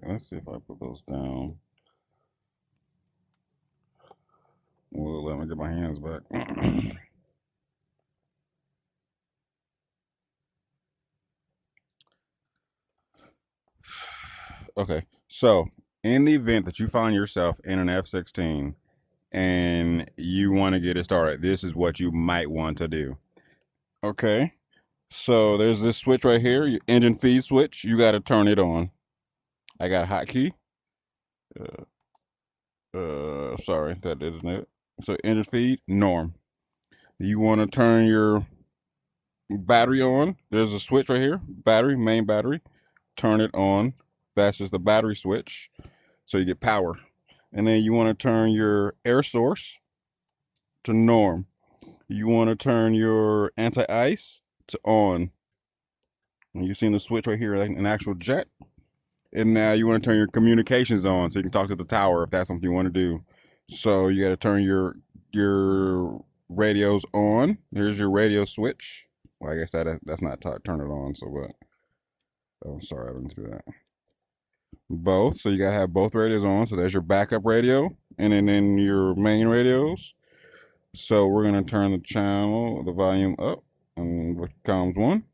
Let's see if I put those down. Well, let me get my hands back. Okay, so in the event that you find yourself in an F16 and you want to get it started, this is what you might want to do. Okay, so there's this switch right here, your engine feed switch. You got to turn it on. I got a hotkey. Sorry, that isn't it. So engine feed, norm. You want to turn your battery on. There's a switch right here, battery, main battery. Turn it on. That's just the battery switch. So you get power. And then you want to turn your air source to norm. You want to turn your anti-ice to on. And you've seen the switch right here, like an actual jet. And now you want to turn your communications on so you can talk to the tower if that's something you want to do. So you got to turn your radios on. Here's your radio switch. Well, I guess that's not turn it on. So what? Oh, sorry, I didn't do that. Both. So you gotta have both radios on. So there's your backup radio, and then your main radios. So we're gonna turn the volume up, and what comes 1.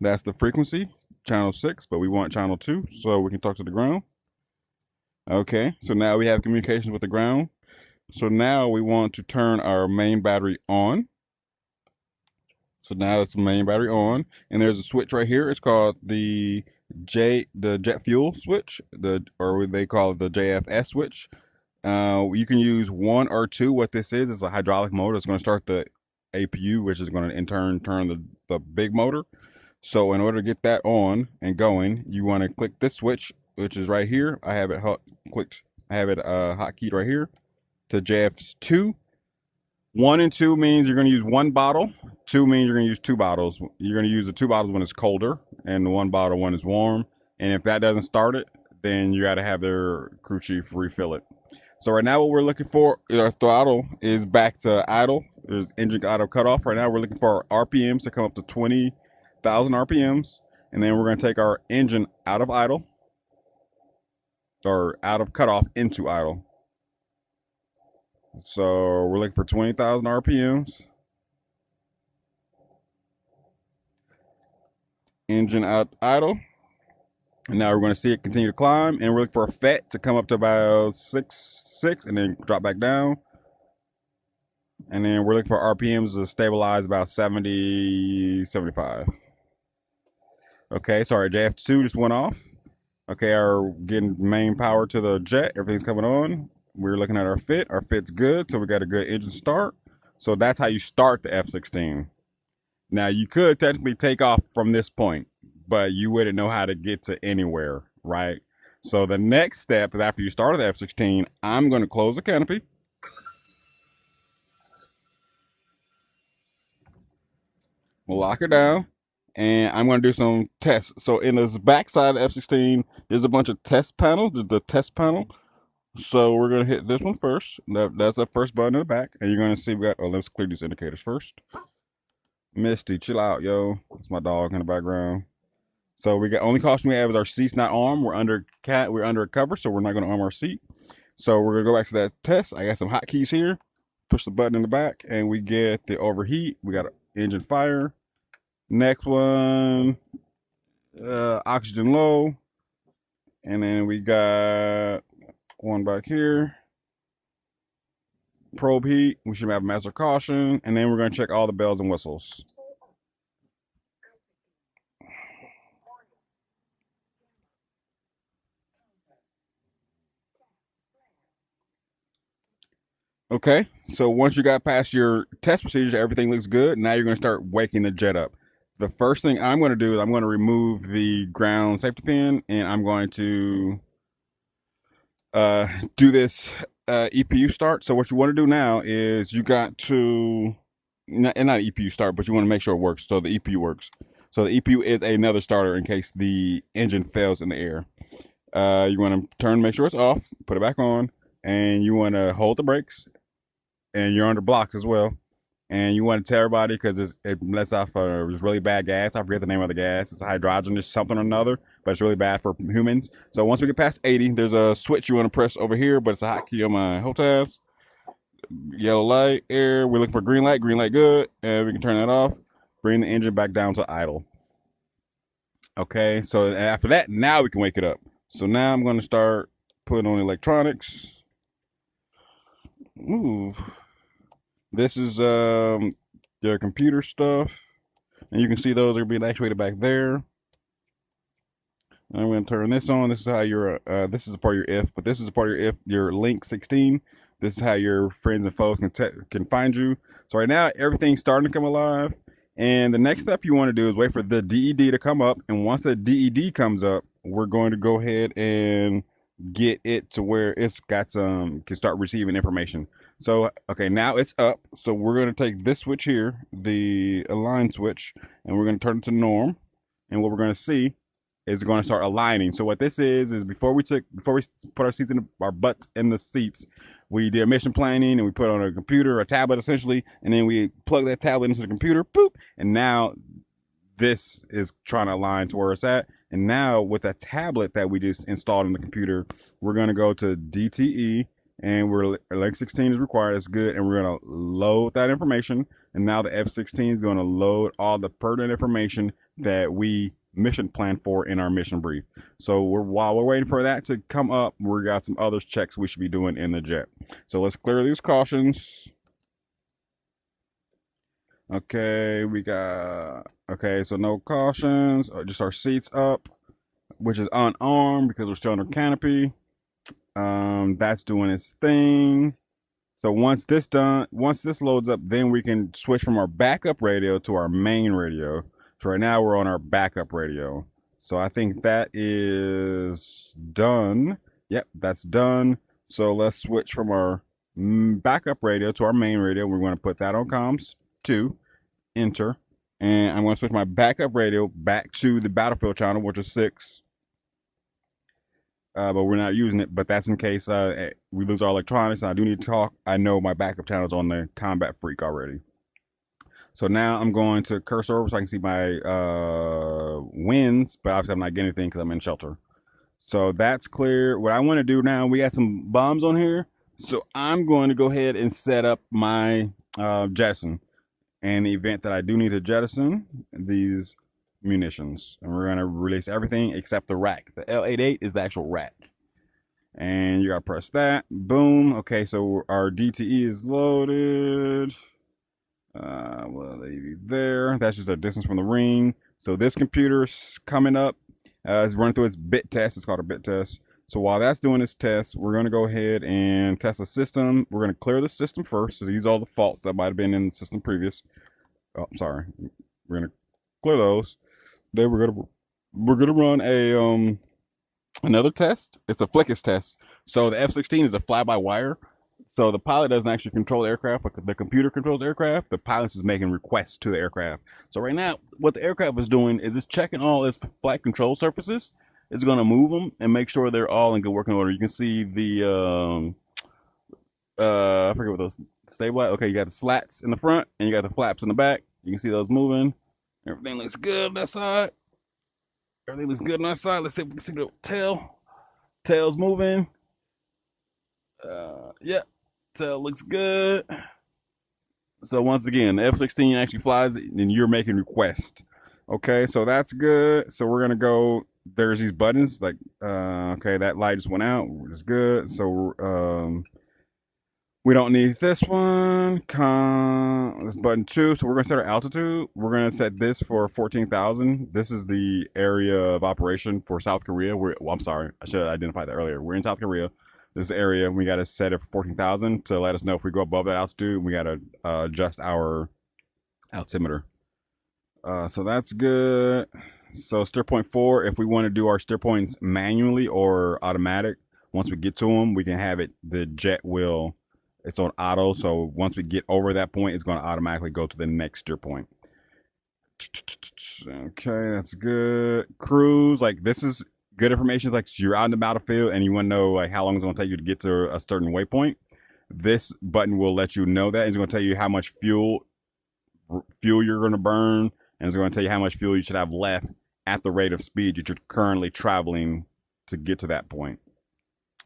That's the frequency, channel 6, but we want channel 2, so we can talk to the ground. Okay, so now we have communications with the ground. So now we want to turn our main battery on. So now it's the main battery on, and there's a switch right here. It's called the jet fuel switch, or they call it the JFS switch. You can use 1 or 2. What this is a hydraulic motor. It's going to start the APU, which is going to in turn turn the big motor. So in order to get that on and going, you want to click this switch, which is right here. I have it clicked. I have it hotkeyed right here to JF2. 1 and 2 means you're going to use 1 bottle. 2 means you're going to use 2 bottles. You're going to use the 2 bottles when it's colder, and the 1 bottle when it's warm. And if that doesn't start it, then you got to have their crew chief refill it. So right now what we're looking for, our throttle is back to idle. There's engine idle cutoff. Right now we're looking for our RPMs to come up to 20,000 RPMs. And then we're going to take our engine out of idle, or out of cutoff into idle. So we're looking for 20,000 RPMs. Engine out idle. And now we're going to see it continue to climb. And we're looking for a FET to come up to about 6 and then drop back down. And then we're looking for RPMs to stabilize about 70, 75. Okay, sorry, JF2 just went off. Okay, our getting main power to the jet. Everything's coming on. We're looking at our fit. Our fit's good, so we got a good engine start. So that's how you start the F16. Now, you could technically take off from this point, but you wouldn't know how to get to anywhere, right? So the next step is after you start the F16, I'm going to close the canopy. We'll lock it down, and I'm going to do some tests. So in this back side of the F16, there's a bunch of test panels. There's the test panel. So we're going to hit this one first. That's the first button in the back. And you're going to see we got, oh, let's clear these indicators first. Misty, chill out, yo. That's my dog in the background. So we got, only caution we have is our seat's not armed. We're under a cover, so we're not going to arm our seat. So we're going to go back to that test. I got some hotkeys here. Push the button in the back, and we get the overheat. We got engine fire. Next one, oxygen low. And then we got one back here. Probe heat. We should have master caution. And then we're going to check all the bells and whistles. Okay, so once you got past your test procedures, everything looks good. Now you're going to start waking the jet up. The first thing I'm going to do is I'm going to remove the ground safety pin, and I'm going to do this EPU start. So what you want to do now is you got to, not EPU start, but you want to make sure it works. So the EPU works. So the EPU is another starter in case the engine fails in the air. You want to make sure it's off, put it back on, and you want to hold the brakes, and you're under blocks as well. And you want to tell everybody because it lets off this really bad gas. I forget the name of the gas. It's a hydrogenous something or another, but it's really bad for humans. So once we get past 80, there's a switch you want to press over here, but it's a hotkey on my HOTAS. Yellow light, air. We're looking for green light. Green light, good. And we can turn that off. Bring the engine back down to idle. Okay, so after that, now we can wake it up. So now I'm going to start putting on electronics. Move. This is their computer stuff. And you can see those are being actuated back there. I'm going to turn this on. This is how your this is a part of your if, but this is a part of your link 16. This is how your friends and foes can find you. So right now everything's starting to come alive, and the next step you want to do is wait for the DED to come up. And once the DED comes up, we're going to go ahead and get it to where it's got can start receiving information. So okay, now it's up. So we're going to take this switch here, the align switch, and we're going to turn it to norm. And what we're going to see is going to start aligning. So what this is before we put our seats in our butts in the seats, we did mission planning and we put on a computer, a tablet essentially, and then we plug that tablet into the computer, boop, and now this is trying to align to where it's at. And now with that tablet that we just installed in the computer, we're going to go to DTE, and link 16 is required. That's good. And we're going to load that information. And now the F16 is going to load all the pertinent information that we mission plan for in our mission brief. So while we're waiting for that to come up, we got some other checks we should be doing in the jet. So let's clear these cautions. Okay, so no cautions, just our seats up, which is unarmed because we're still under canopy. That's doing its thing. So once this loads up, then we can switch from our backup radio to our main radio. So right now we're on our backup radio. So I think that is done. Yep, that's done. So let's switch from our backup radio to our main radio. We're going to put that on comms 2, enter. And I'm going to switch my backup radio back to the battlefield channel, which is 6. But we're not using it. But that's in case we lose our electronics and I do need to talk. I know my backup channel is on the combat freak already. So now I'm going to cursor over so I can see my wins, but obviously I'm not getting anything because I'm in shelter. So that's clear. What I want to do now, we got some bombs on here. So I'm going to go ahead and set up my jettison. And the event that I do need to jettison these munitions. And we're going to release everything except the rack. The L88 is the actual rack. And you got to press that. Boom. Okay, so our DTE is loaded. Well, they be there. That's just a distance from the ring. So this computer's coming up. It's running through its bit test. It's called a bit test. So while that's doing its test, we're going to go ahead and test the system. We're going to clear the system first. So these are all the faults that might have been in the system previous. Oh, sorry. We're going to clear those. Then we're going to run a another test. It's a flickus test. So the F16 is a fly-by-wire. So the pilot doesn't actually control the aircraft, but the computer controls the aircraft. The pilot is making requests to the aircraft. So right now, what the aircraft is doing is it's checking all its flight control surfaces. It's going to move them and make sure they're all in good working order. You can see the, I forget what those stabilize. Okay, you got the slats in the front and you got the flaps in the back. You can see those moving. Everything looks good on that side. Everything looks good on that side. Let's see if we can see the tail. Tail's moving. Yeah. Tail looks good. So once again, the F16 actually flies and you're making requests. Okay, so that's good. So we're gonna go. There's these buttons like okay, that light just went out, which is good. So we don't need this one. This button 2. So we're gonna set our altitude. We're gonna set this for 14,000. This is the area of operation for South Korea. Well, I'm sorry, I should have identified that earlier. We're in South Korea. This area, we got to set it for 14,000 to let us know if we go above that altitude. We got to adjust our altimeter. So that's good. So steer point 4, if we want to do our steer points manually or automatic, once we get to them, we can have it, the jet will, it's on auto. So once we get over that point, it's going to automatically go to the next steer point. Okay, that's good. Cruise, like this is good information. Like you're out in the battlefield and you want to know like how long it's going to take you to get to a certain waypoint. This button will let you know that. It's going to tell you how much fuel fuel you're going to burn, and it's going to tell you how much fuel you should have left at the rate of speed that you're currently traveling to get to that point.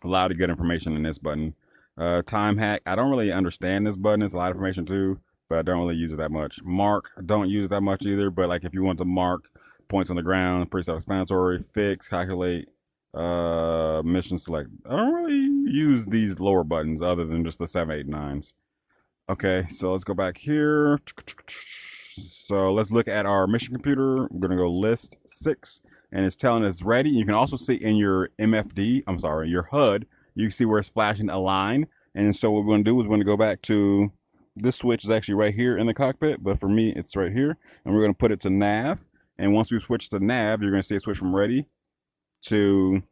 A lot of good information in this button. Time hack. I don't really understand this button. It's a lot of information too, but I don't really use it that much. Mark. I don't use it that much either, but like if you want to mark points on the ground, pretty self-explanatory. Fix, calculate, mission select. I don't really use these lower buttons other than just the 7, 8, 9s. Okay, so let's go back here. So let's look at our mission computer. I'm gonna go list 6, and it's telling us ready. You can also see in your MFD, I'm sorry, your HUD, you can see where it's flashing a line. And so what we're gonna do is we're gonna go back to, this switch is actually right here in the cockpit, but for me, it's right here. And we're gonna put it to nav. And once we switch to nav, you're gonna see it switch from ready to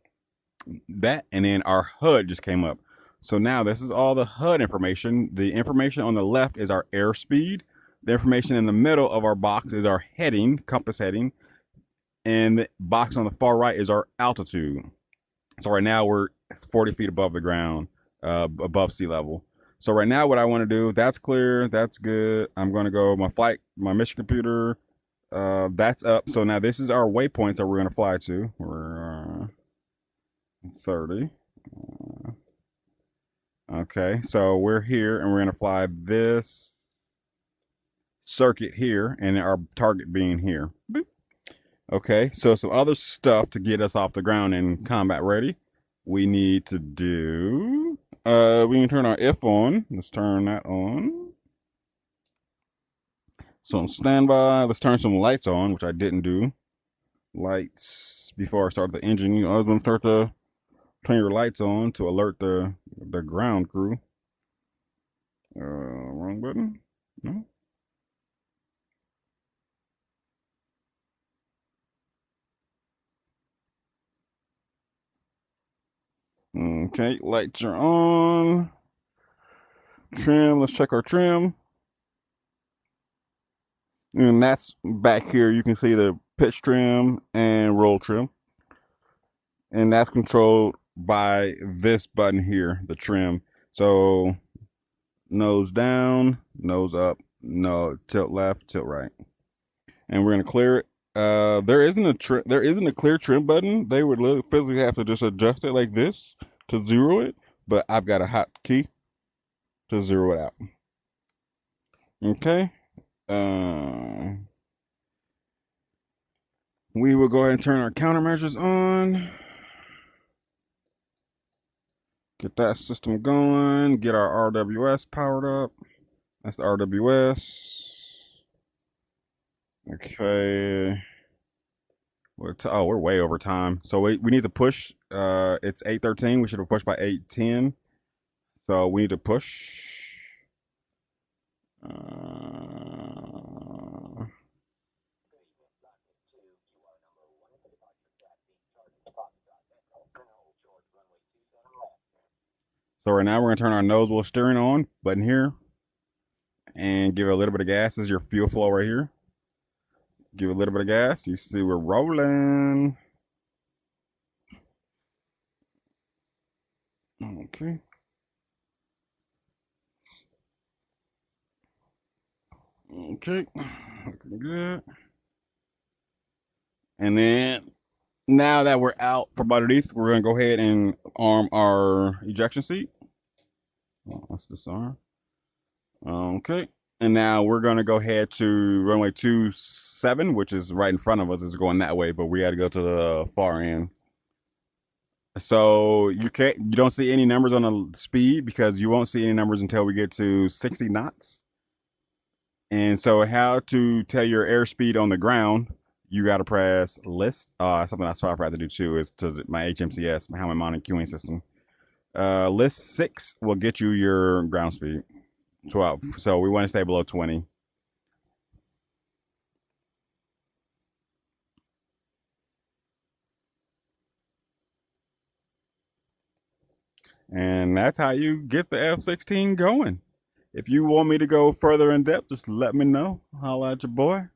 that, and then our HUD just came up. So now this is all the HUD information. The information on the left is our airspeed. The information in the middle of our box is our heading, compass heading. And the box on the far right is our altitude. So right now we're 40 feet above the ground, above sea level. So right now what I want to do, that's clear, that's good. I'm going to go my mission computer, that's up. So now this is our waypoints that we're going to fly to. We're 30. Okay, so we're here and we're going to fly this circuit here, and our target being here. Boop. Okay, so some other stuff to get us off the ground and combat ready. We need to do, we can turn our F on. Let's turn that on. So on standby, let's turn some lights on, which I didn't do. Lights before I start the engine. I was going to start to turn your lights on to alert the ground crew. Wrong button. No. Okay, lights are on. Trim, let's check our trim. And that's back here. You can see the pitch trim and roll trim. And that's controlled by this button here, the trim. So nose down, nose up, no, tilt left, tilt right. And we're gonna clear it. There isn't a clear trim button. They would physically have to just adjust it like this to zero it, but I've got a hot key to zero it out. Okay. We will go ahead and turn our countermeasures on. Get that system going. Get our RWS powered up. That's the RWS. Okay. We're way over time. So we need to push. It's 8:13. We should have pushed by 8:10. So we need to push. So right now we're gonna turn our nose wheel steering on, button here, and give it a little bit of gas. This is your fuel flow right here. Give it a little bit of gas. You see we're rolling. Okay. Okay. Looking good. And then now that we're out from underneath, we're gonna go ahead and arm our ejection seat. Let's disarm. Okay. And now we're gonna go ahead to runway 27, which is right in front of us. It's going that way, but we had to go to the far end. So you don't see any numbers on the speed because you won't see any numbers until we get to 60 knots. And so how to tell your airspeed on the ground, you got to press list. Something I forgot to do too is to my HMCS, my helmet mounted queuing system. List 6 will get you your ground speed, 12. So we want to stay below 20. And that's how you get the F16 going. If you want me to go further in depth, just let me know. Holla at your boy,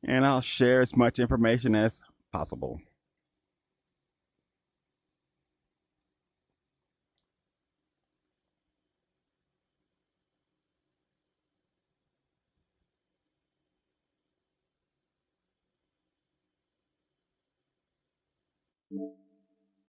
and I'll share as much information as possible.